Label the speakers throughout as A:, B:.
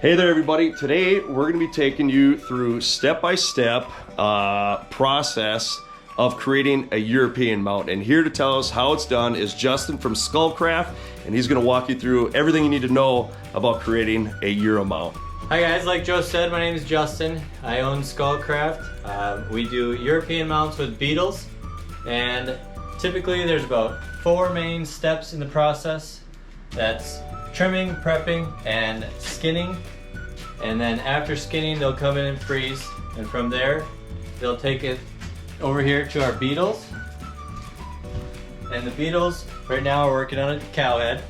A: Hey there everybody, today we're going to be taking you through step-by-step process of creating a European mount, and here to tell us how it's done is Justin from Skullcraft, and he's going to walk you through everything you need to know about creating a Euro mount.
B: Hi guys, like Joe said, my name is Justin. I own Skullcraft. We do European mounts with Beetles, and typically there's about 4 main steps in the process. That's trimming, prepping, and skinning. And then after skinning, they'll come in and freeze. And from there, they'll take it over here to our Beetles. And the Beetles, right now we're working on a cow head,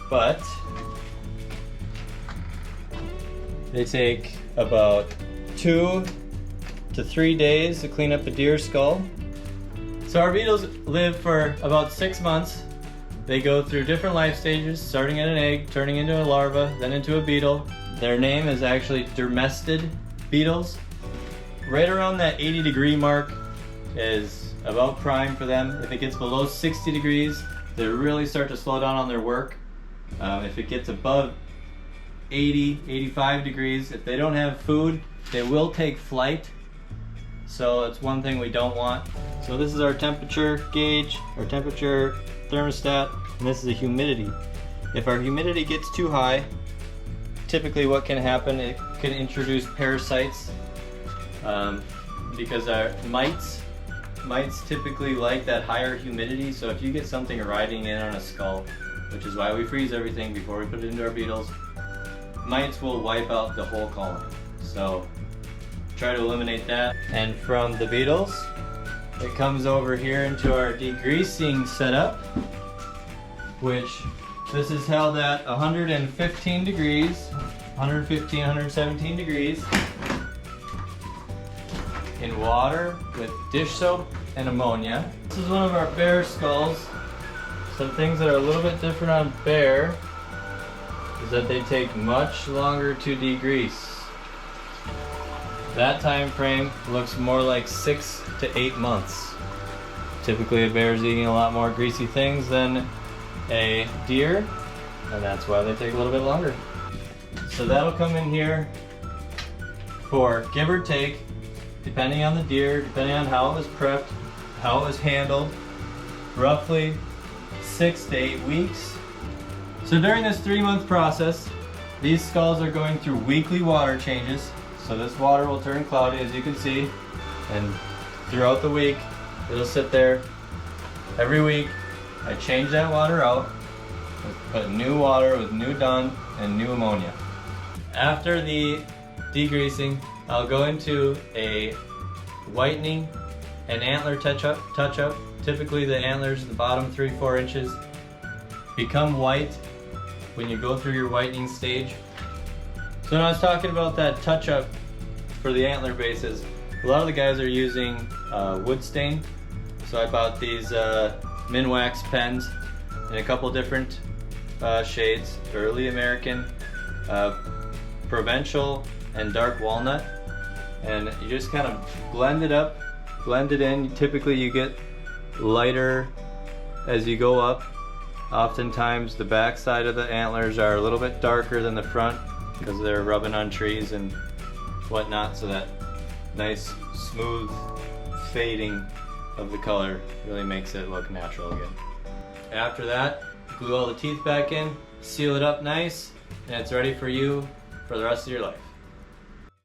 B: but they take about 2 to 3 days to clean up the deer skull. So our Beetles live for about 6 months. They go through different life stages, starting at an egg, turning into a larva, then into a beetle. Their name is actually dermested beetles. Right around that 80-degree mark is about prime for them. If it gets below 60 degrees, they really start to slow down on their work. If it gets above 80, 85 degrees, if they don't have food, they will take flight. So it's one thing we don't want. So this is our temperature gauge, our temperature thermostat, and this is the humidity. If our humidity gets too high, typically what can happen, it can introduce parasites because our mites typically like that higher humidity. So if you get something riding in on a skull, which is why we freeze everything before we put it into our Beetles, mites will wipe out the whole colony. So try to eliminate that. And from the Beetles, it comes over here into our degreasing setup, which this is held at 115 degrees, 115, 117 degrees in water with dish soap and ammonia. This is one of our bear skulls. Some things that are a little bit different on bear is that they take much longer to degrease. That time frame looks more like 6 to 8 months. Typically a bear is eating a lot more greasy things than a deer, and that's why they take a little bit longer. So that'll come in here for, give or take, depending on the deer, depending on how it was prepped, how it was handled, roughly 6 to 8 weeks. So during this 3-month process, these skulls are going through weekly water changes. So this water will turn cloudy, as you can see, and throughout the week it'll sit there. Every week I change that water out, put new water with new dung and new ammonia. After the degreasing, I'll go into a whitening and antler touch-up. Typically the antlers, the bottom 3-4 inches, become white when you go through your whitening stage. So when I was talking about that touch-up for the antler bases, a lot of the guys are using wood stain. So I bought these Minwax pens in a couple different shades, Early American, Provincial, and Dark Walnut. And you just kind of blend it up, blend it in. Typically you get lighter as you go up. Oftentimes the back side of the antlers are a little bit darker than the front because they're rubbing on trees and whatnot, so that nice smooth fading of the color really makes it look natural again. After that, glue all the teeth back in, seal it up nice, and it's ready for you for the rest of your life.